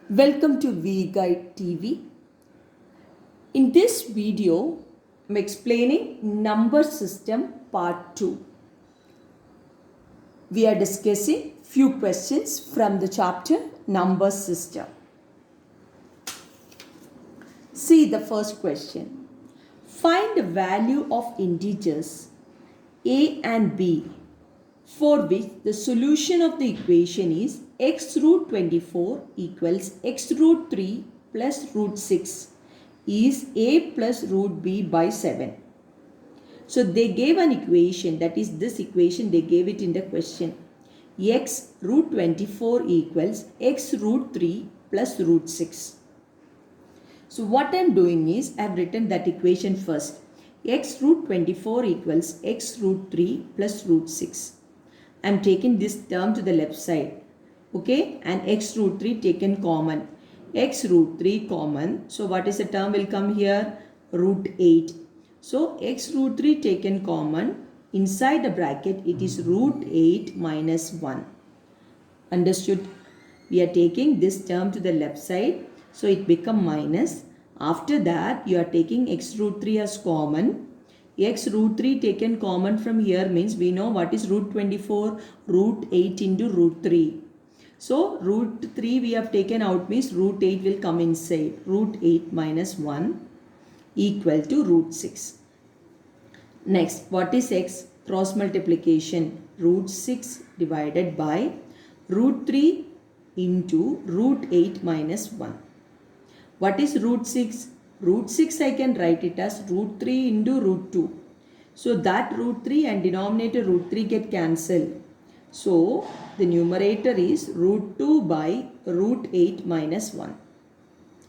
Welcome to V-Guide TV. In this video, I'm explaining number system part 2. We are discussing few questions from the chapter number system. See the first question. Find the value of integers a and b for which the solution of the equation is x root 24 equals x root 3 plus root 6 is a plus root b by 7. So they gave an equation, that is this equation they gave it in the question. X root 24 equals x root 3 plus root 6. So what I am doing is I have written that equation first. X root 24 equals x root 3 plus root 6. I am taking this term to the left side. Okay, and x root 3 taken common. X root 3 common. So what is the term will come here? Root 8. So x root 3 taken common. Inside the bracket it is root 8 minus 1. Understood? We are taking this term to the left side. So it become minus. After that you are taking x root 3 as common. X root 3 taken common from here means we know what is root 24, root 8 into root 3. So root 3 we have taken out means root 8 will come inside. Root 8 minus 1 equal to root 6. Next, what is x? Cross multiplication. Root 6 divided by root 3 into root 8 minus 1. What is root 6? Root 6 I can write it as root 3 into root 2. So that root 3 and denominator root 3 get cancelled. So the numerator is root 2 by root 8 minus 1.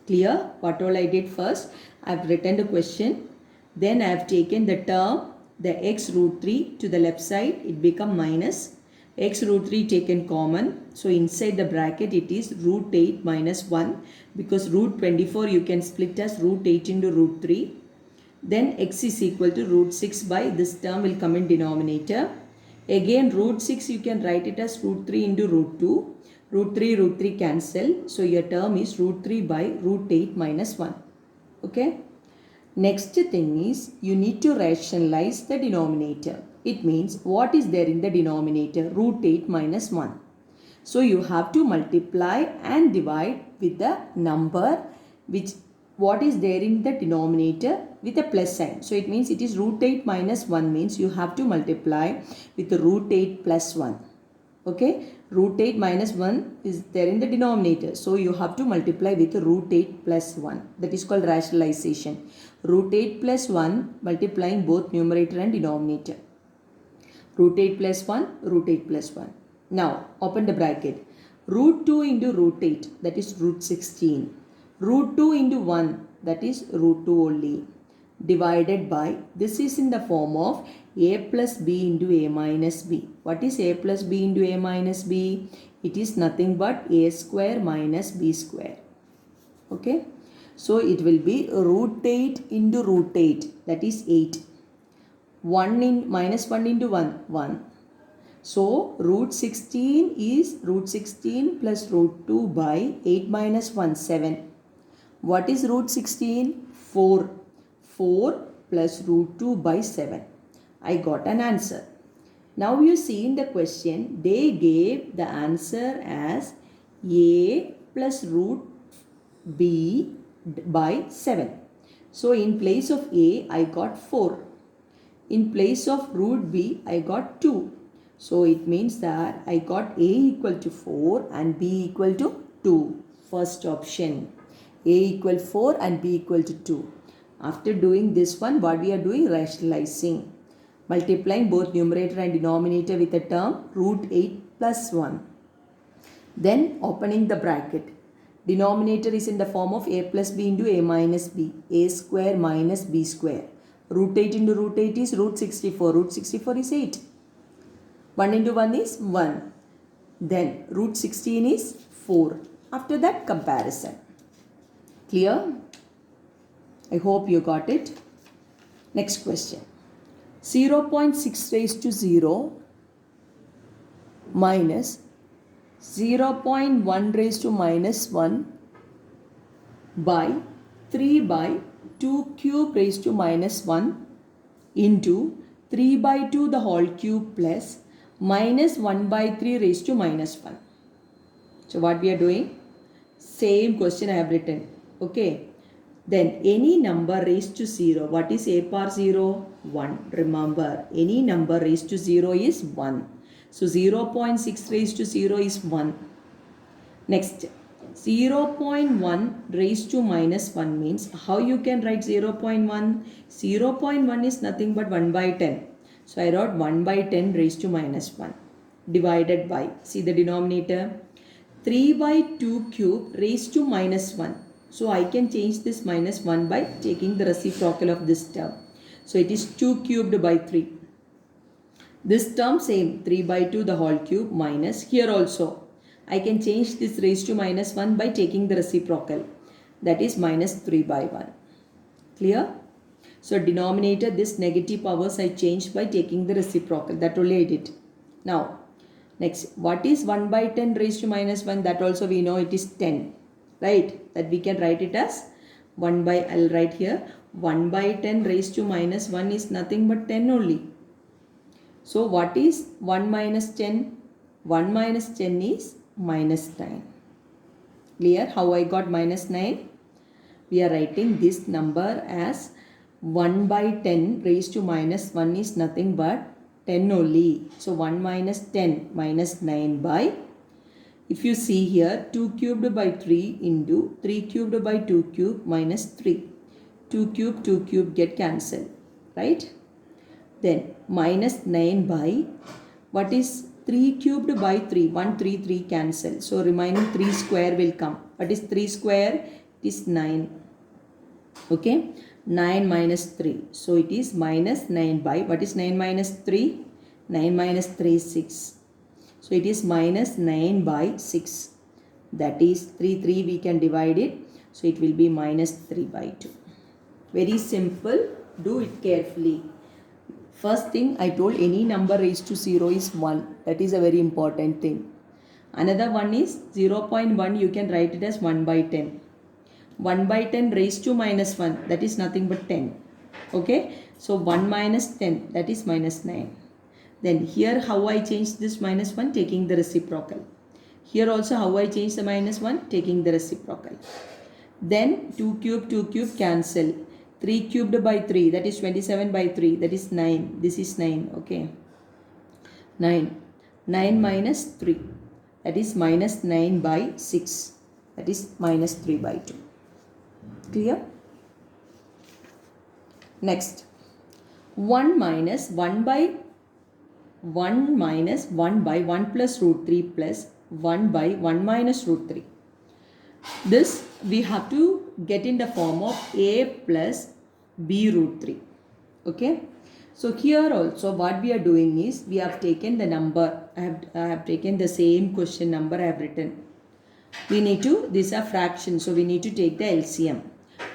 Clear? What all I did first? I have written the question. Then I have taken the term, the x root 3 to the left side. It become minus. X root 3 taken common. So inside the bracket it is root 8 minus 1. Because root 24 you can split as root 8 into root 3. Then x is equal to root 6 by this term will come in denominator. Again root 6 you can write it as root 3 into root 2. Root 3 cancel. So your term is root 3 by root 8 minus 1. Okay. Next thing is you need to rationalize the denominator. It means what is there in the denominator? Root 8 minus 1. So you have to multiply and divide with the number which what is there in the denominator with a plus sign. So it means it is root 8 minus 1 means you have to multiply with the root 8 plus 1. Okay, root 8 minus 1 is there in the denominator. So you have to multiply with root 8 plus 1. That is called rationalization. Root 8 plus 1 multiplying both numerator and denominator. Root 8 plus 1, root 8 plus 1. Now open the bracket. Root 2 into root 8, that is root 16. Root 2 into 1, that is root 2 only. Divided by, this is in the form of a plus b into a minus b. What is a plus b into a minus b? It is nothing but a square minus b square. Okay. So it will be root 8 into root 8, that is 8. 1 in minus 1 into 1, 1. So root 16 is root 16 plus root 2 by 8 minus 1, 7. What is root 16? 4. 4 plus root 2 by 7. I got an answer. Now you see in the question, they gave the answer as a plus root b by 7. So in place of a, I got 4. In place of root b, I got 2. So it means that I got a equal to 4 and b equal to 2. First option. A equal 4 and b equal to 2. After doing this one, what we are doing? Rationalizing. Multiplying both numerator and denominator with the term root 8 plus 1. Then opening the bracket. Denominator is in the form of a plus b into a minus b. A square minus b square. Root 8 into root 8 is root 64. Root 64 is 8. 1 into 1 is 1. Then root 16 is 4. After that comparison. Clear? I hope you got it. Next question. 0.6 raised to 0 minus 0.1 raised to minus 1 by 3 by 2 cube raised to minus 1 into 3 by 2 the whole cube plus minus 1 by 3 raised to minus 1. So what we are doing? Same question I have written. Okay. Then any number raised to 0. What is a power 0? 1. Remember, any number raised to 0 is 1. So 0.6 raised to 0 is 1. Next, 0.1 raised to minus 1 means how you can write 0.1? 0.1 is nothing but 1 by 10. So I wrote 1 by 10 raised to minus 1 divided by, see the denominator, 3 by 2 cube raised to minus 1. So I can change this minus 1 by taking the reciprocal of this term. So it is 2 cubed by 3. This term same, 3 by 2 the whole cube minus, here also I can change this raised to minus 1 by taking the reciprocal, that is minus 3 by 1. Clear? So denominator, this negative powers I changed by taking the reciprocal, that only I did. Now next, what is 1 by 10 raised to minus 1? That also we know it is 10, right? That we can write it as 1 by, I'll write here, 1 by 10 raised to minus 1 is nothing but 10 only. So what is 1 minus 10? 1 minus 10 is minus 9. Clear how I got minus 9? We are writing this number as 1 by 10 raised to minus 1 is nothing but 10 only. So 1 minus 10 minus 9 by, if you see here, 2 cubed by 3 into 3 cubed by 2 cube minus 3. 2 cube get cancelled, right? Then minus 9 by, what is 3 cubed by 3? 1, 3, 3 cancel. So remaining 3 square will come. What is 3 square? It is 9. Okay. 9 minus 3. So it is minus 9 by, what is 9 minus 3? 9 minus 3 is 6. So it is minus 9 by 6. That is 3 we can divide it. So it will be minus 3 by 2. Very simple. Do it carefully. First thing I told, any number raised to 0 is 1. That is a very important thing. Another one is 0.1, you can write it as 1 by 10. 1 by 10 raised to minus 1, that is nothing but 10. Okay. So 1 minus 10, that is minus 9. Then here how I change this minus 1? Taking the reciprocal. Here also how I change the minus 1? Taking the reciprocal. Then 2 cube cancel. 3 cubed by 3, that is 27 by 3, that is 9. This is 9, okay. 9. 9 minus 3, that is minus 9 by 6, that is minus 3 by 2. Clear? Next, 1 minus 1 by 1 plus root 3 plus 1 by 1 minus root 3. This we have to get in the form of a plus b root 3. Okay. So here also what we are doing is we have taken the number. I have taken the same question number I have written. We need to, these are fractions, so we need to take the LCM.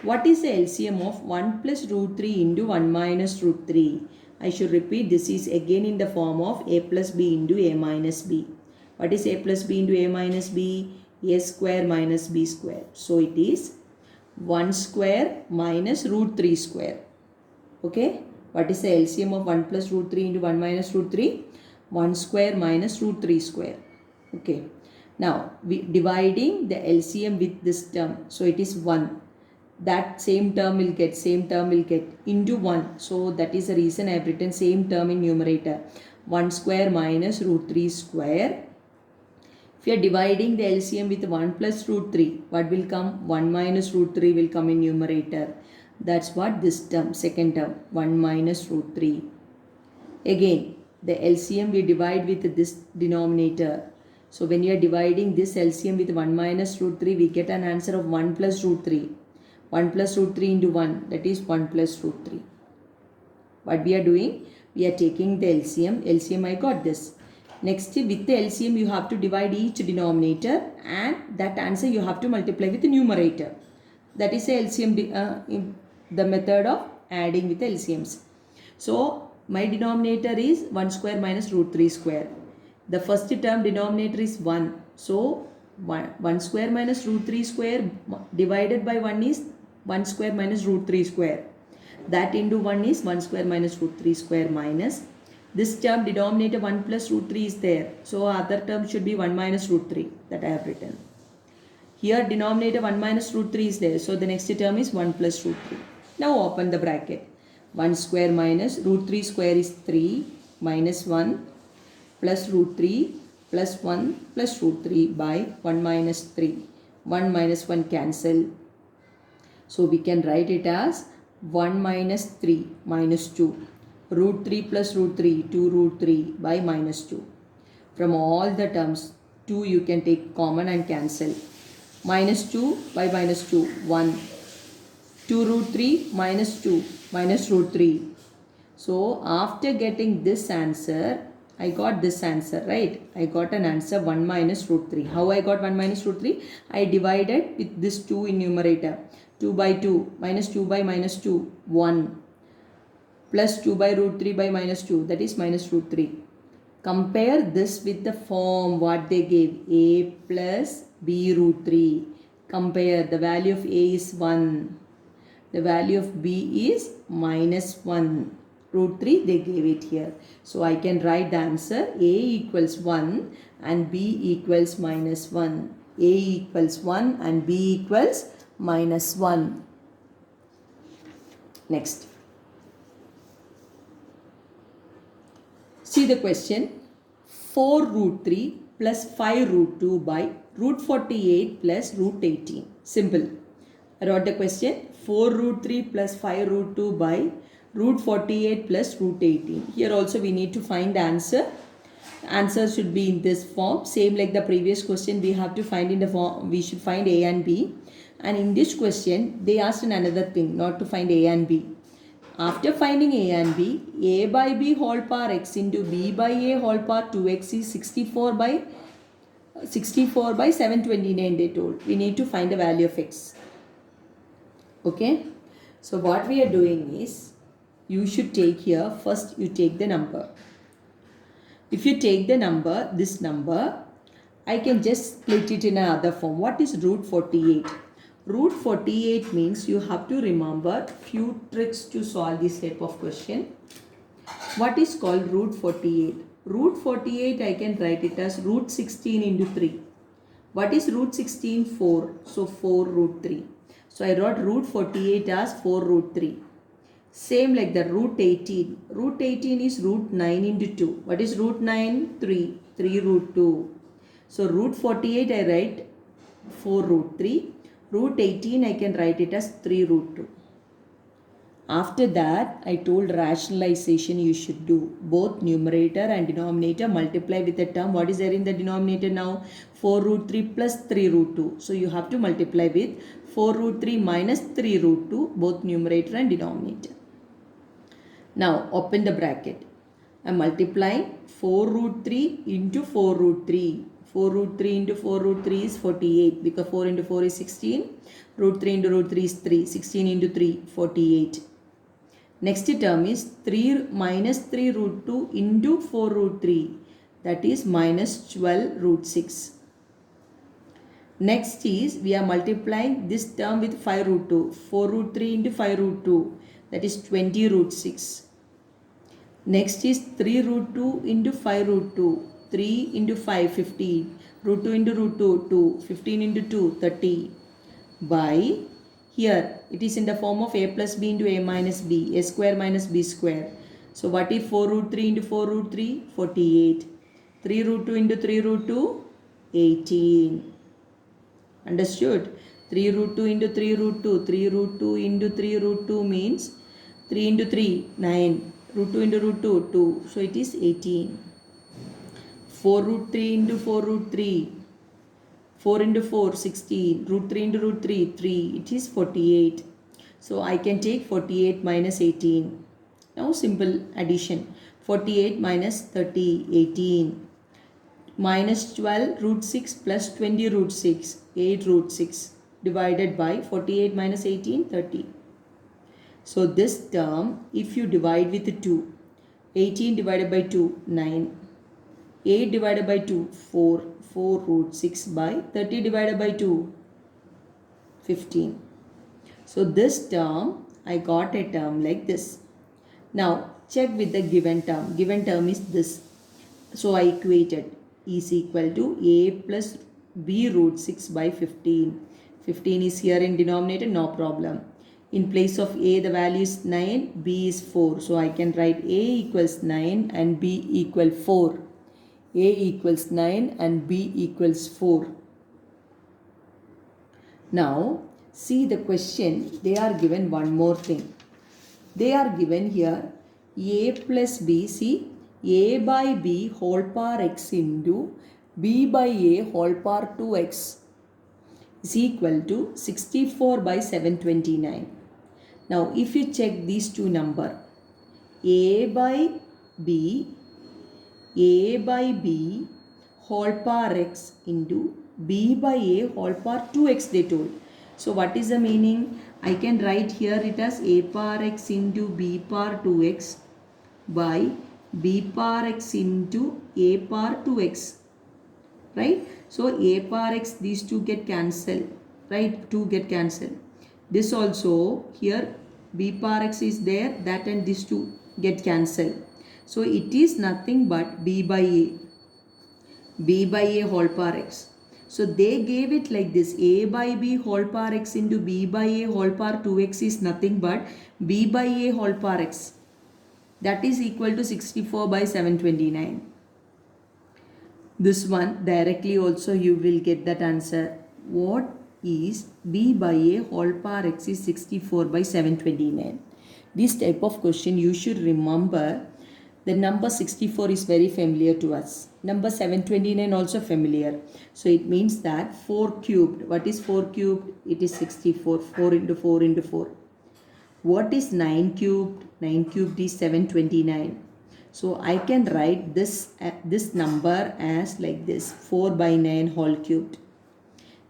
What is the LCM of 1 plus root 3 into 1 minus root 3? I should repeat, this is again in the form of a plus b into a minus b. What is a plus b into a minus b? A square minus b square. So it is 1 square minus root 3 square. Okay. What is the LCM of 1 plus root 3 into 1 minus root 3? 1 square minus root 3 square. Okay. Now we dividing the LCM with this term. So it is 1. That same term will get into 1. So that is the reason I have written same term in numerator. 1 square minus root 3 square. If you are dividing the LCM with 1 plus root 3, what will come? 1 minus root 3 will come in numerator. That's what this term, second term, 1 minus root 3. Again, the LCM we divide with this denominator. So when you are dividing this LCM with 1 minus root 3, we get an answer of 1 plus root 3. 1 plus root 3 into 1, that is 1 plus root 3. What we are doing? We are taking the LCM. LCM I got this. Next, with the LCM, you have to divide each denominator and that answer you have to multiply with the numerator. That is a LCM, the method of adding with the LCMs. So, my denominator is 1 square minus root 3 square. The first term denominator is 1. So, 1 square minus root 3 square divided by 1 is 1 square minus root 3 square. That into 1 is 1 square minus root 3 square minus. This term denominator 1 plus root 3 is there. So other term should be 1 minus root 3 that I have written. Here denominator 1 minus root 3 is there. So the next term is 1 plus root 3. Now open the bracket. 1 square minus root 3 square is 3 minus 1 plus root 3 plus 1 plus root 3 by 1 minus 3. 1 minus 1 cancel. So we can write it as 1 minus 3 minus 2. Root 3 plus root 3, 2 root 3 by minus 2. From all the terms, 2 you can take common and cancel. Minus 2 by minus 2, 1. 2 root 3 minus 2 minus root 3. So after getting this answer, I got this answer, right? I got an answer 1 minus root 3. How I got 1 minus root 3? I divided with this 2 in numerator. 2 by 2 minus 2 by minus 2, 1. Plus 2 by root 3 by minus 2, that is minus root 3. Compare this with the form what they gave, a plus b root 3. Compare, the value of a is 1. The value of b is minus 1. Root 3 they gave it here. So I can write the answer a equals 1 and b equals minus 1. A equals 1 and b equals minus 1. Next. See the question. 4 root 3 plus 5 root 2 by root 48 plus root 18. Simple. I wrote the question. 4 root 3 plus 5 root 2 by root 48 plus root 18. Here also we need to find the answer. Answer should be in this form. Same like the previous question, we have to find in the form. We should find a and b. And in this question, they asked another thing, not to find a and b. After finding a and b, a by b whole power x into b by a whole power 2x is 64 by 729 they told. We need to find the value of x. Okay. So what we are doing is, you should take here, first you take the number. If you take the number, this number, I can just split it in another form. What is root 48? Root 48 means you have to remember few tricks to solve this type of question. What is called root 48? Root 48 I can write it as root 16 into 3. What is root 16? 4. So 4 root 3. So I wrote root 48 as 4 root 3. Same like the root 18. Root 18 is root 9 into 2. What is root 9? 3. 3 root 2. So root 48 I write 4 root 3. Root 18 I can write it as 3 root 2. After that, I told rationalization you should do. Both numerator and denominator multiply with the term. What is there in the denominator now? 4 root 3 plus 3 root 2. So you have to multiply with 4 root 3 minus 3 root 2, both numerator and denominator. Now open the bracket. I am multiplying 4 root 3 into 4 root 3. 4 root 3 into 4 root 3 is 48, because 4 into 4 is 16. Root 3 into root 3 is 3. 16 into 3, 48. Next term is 3 minus 3 root 2 into 4 root 3. That is minus 12 root 6. Next is, we are multiplying this term with 5 root 2. 4 root 3 into 5 root 2. That is 20 root 6. Next is 3 root 2 into 5 root 2. 3 into 5, 15. Root 2 into root 2, 2. 15 into 2, 30. By, here it is in the form of a plus b into a minus b. A square minus b square. So what is 4 root 3 into 4 root 3? 48. 3 root 2 into 3 root 2? 18. Understood? 3 root 2 into 3 root 2. 3 root 2 into 3 root 2 means 3 into 3, 9. Root 2 into root 2, 2. So it is 18. 4 root 3 into 4 root 3. 4 into 4, 16. Root 3 into root 3, 3. It is 48. So I can take 48 minus 18. Now simple addition. 48 minus 30, 18. Minus 12 root 6 plus 20 root 6, 8 root 6. Divided by 48 minus 18, 30. So this term, if you divide with 2, 18 divided by 2, 9. 8 divided by 2, 4. 4 root 6 by 30 divided by 2, 15. So this term, I got a term like this. Now check with the given term. Given term is this. So I equated is equal to a plus b root 6 by 15. 15 is here in denominator, no problem. In place of a, the value is 9, b is 4. So I can write a equals 9 and b equal 4. A equals 9 and b equals 4. Now see the question, they are given one more thing. They are given here a plus b, see a by b whole power x into b by a whole power 2x is equal to 64 by 729. Now if you check these two numbers, a by b whole power x into b by a whole power 2x they told. So what is the meaning? I can write here it as a power x into b power 2x by b power x into a power 2x. Right? So a power x, these two get cancelled. Right? 2 get cancelled. This also here b power x is there, that and these two get cancelled. So it is nothing but b by a whole power x. So they gave it like this, a by b whole power x into b by a whole power 2x is nothing but b by a whole power x. That is equal to 64 by 729. This one directly also you will get that answer. What is b by a whole power x is 64 by 729. This type of question you should remember. The number 64 is very familiar to us. Number 729 also familiar. So it means that 4 cubed. What is 4 cubed? It is 64. 4 into 4 into 4. What is 9 cubed? 9 cubed is 729. So I can write this number as like this, 4 by 9 whole cubed.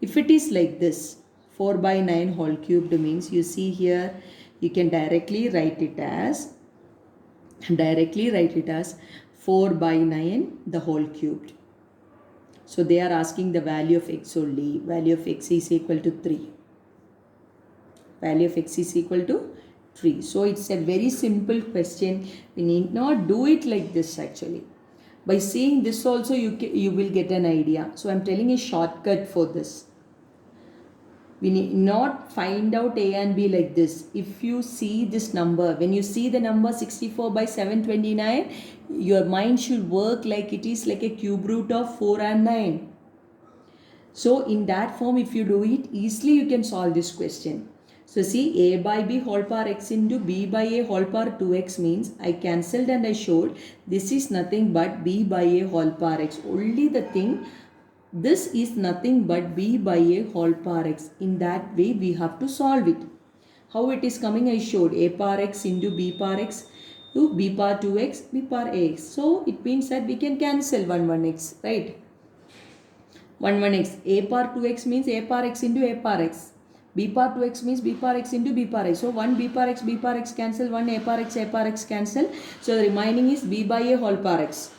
If it is like this, 4 by 9 whole cubed means, you see here, you can directly write it as 4 by 9 the whole cubed. So they are asking the value of x only. Value of x is equal to 3. Value of x is equal to 3. So it's a very simple question. We need not do it like this actually. By seeing this also you will get an idea. So I'm telling a shortcut for this. We need not find out a and b like this. If you see this number, when you see the number 64 by 729, your mind should work like it is like a cube root of 4 and 9. So in that form, if you do it, easily you can solve this question. So see, a by b whole power x into b by a whole power 2x means I cancelled and I showed this is nothing but b by a whole power x. Only the thing, this is nothing but b by a whole power x. In that way, we have to solve it. How it is coming, I showed a power x into b power x to b power 2x, b power ax. So it means that we can cancel 1x, right? 1x. A power 2x means a power x into a power x. B power 2x means b power x into b power x. So 1 b power x cancel, 1 a power x cancel. So the remaining is b by a whole power x.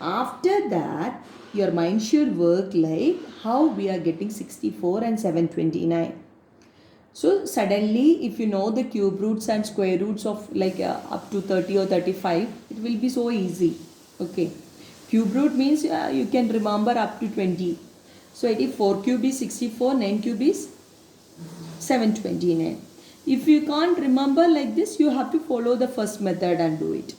After that, your mind should work like how we are getting 64 and 729. So suddenly, if you know the cube roots and square roots of like up to 30 or 35, it will be so easy. Okay. Cube root means you can remember up to 20. So it is 4 cube is 64, 9 cube is 729. If you can't remember like this, you have to follow the first method and do it.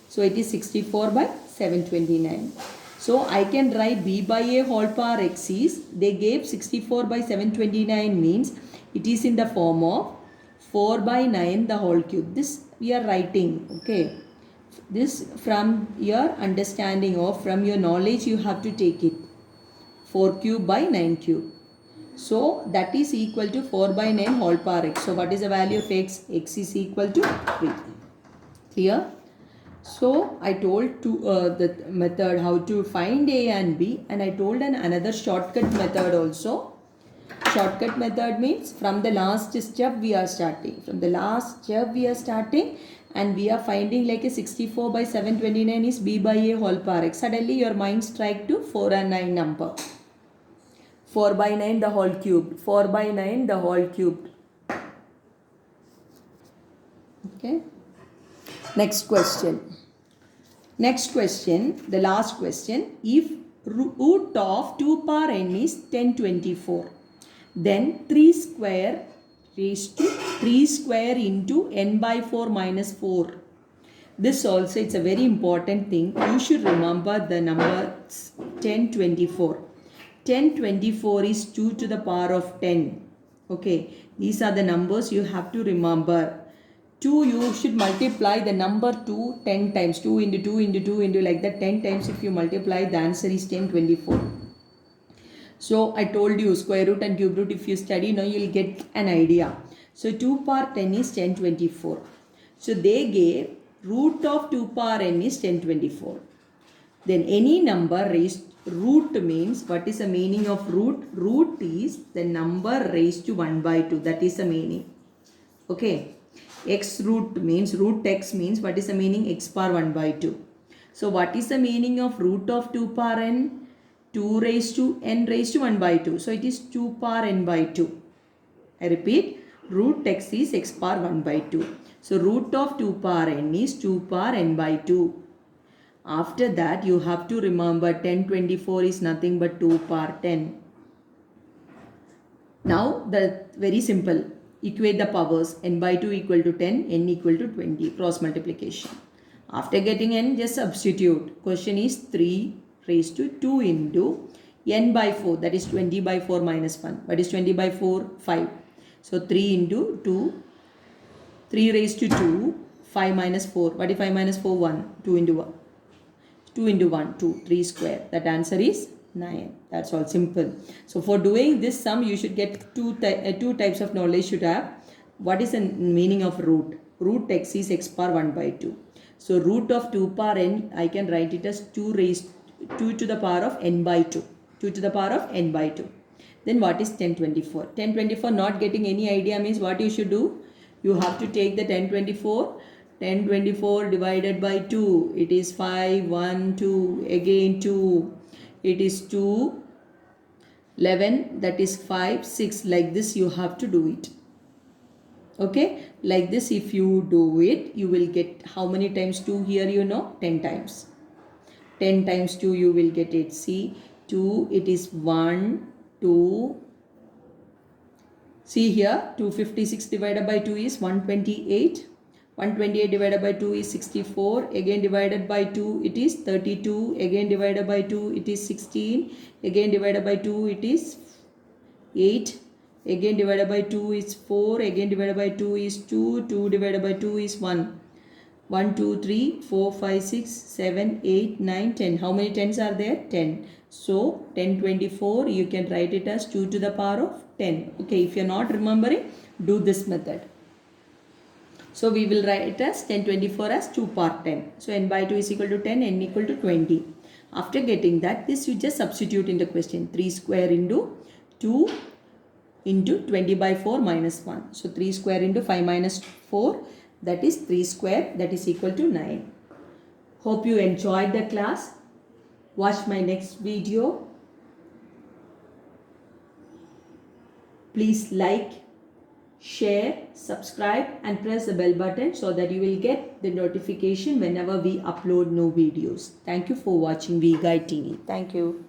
So it is 64 by 729. So I can write b by a whole power x is, they gave 64 by 729 means it is in the form of 4 by 9 the whole cube. This we are writing, okay. This from your understanding or from your knowledge you have to take it. 4 cube by 9 cube. So that is equal to 4 by 9 whole power x. So what is the value of x? X is equal to 3. Clear? So I told the method how to find a and b, and I told another shortcut method also. Shortcut method means from the last step we are starting. From the last step we are starting and we are finding like a 64 by 729 is b by a whole power x. Suddenly your mind strike to 4 and 9 number. 4 by 9 the whole cubed. 4 by 9 the whole cubed. Okay. Next question. Next question, the last question. If root of 2 power n is 1024, then 3 square raised to 3 square into n by 4 minus 4. This also, it's a very important thing. You should remember the numbers 1024. 1024 is 2 to the power of 10. Okay, these are the numbers you have to remember. 2, you should multiply the number 2 10 times. 2 into 2 into 2 into like that 10 times. If you multiply, the answer is 1024. So I told you square root and cube root, if you study now, you will get an idea. So 2 power 10 is 1024. So they gave root of 2 power n is 1024. Then any number raised, root means, what is the meaning of root? Root is the number raised to 1 by 2. That is the meaning. Okay. X root means, root x means, what is the meaning? X power 1 by 2. So what is the meaning of root of 2 power n? 2 raised to n raised to 1 by 2. So it is 2 power n by 2. I repeat, root x is x power 1 by 2. So root of 2 power n is 2 power n by 2. After that, you have to remember 1024 is nothing but 2 power 10. Now, the very simple. Equate the powers. N by 2 equal to 10, n equal to 20. Cross multiplication. After getting n, just substitute. Question is 3 raised to 2 into n by 4. That is 20 by 4 minus 1. What is 20 by 4? 5. So 3 into 2. 3 raised to 2. 5 minus 4. What is 5 minus 4? 1. 2 into 1. 2 into 1. 2. 3 square. That answer is 9. That's all, simple. So for doing this sum, you should get two types of knowledge should have. What is the meaning of root? Root x is x power 1 by 2. So root of 2 power n, I can write it as 2 to the power of n by 2. 2 to the power of n by 2. Then what is 1024? 1024 not getting any idea means what you should do? You have to take the 1024. 1024 divided by 2. It is 5, 1, 2, again 2. It is 2, 11, that is 5, 6. Like this you have to do it. Okay. Like this if you do it, you will get how many times 2 here you know? 10 times. 10 times 2 you will get it. See, 2 it is 1, 2. See here 256 divided by 2 is 128. 128 divided by 2 is 64. Again divided by 2 it is 32. Again divided by 2 it is 16. Again divided by 2 it is 8. Again divided by 2 is 4. Again divided by 2 is 2. 2 divided by 2 is 1. 1, 2, 3, 4, 5, 6, 7, 8, 9, 10. How many 10s are there? 10. So 1024 you can write it as 2 to the power of 10. Okay, if you are not remembering, do this method. So we will write it as 1024 as 2 power 10. So n by 2 is equal to 10, n equal to 20. After getting that, this you just substitute in the question. 3 square into 2 into 20 by 4 minus 1. So 3 square into 5 minus 4, that is 3 square, that is equal to 9. Hope you enjoyed the class. Watch my next video. Please like, share, subscribe and press the bell button so that you will get the notification whenever we upload new videos. Thank you for watching V Guide TV. Thank you.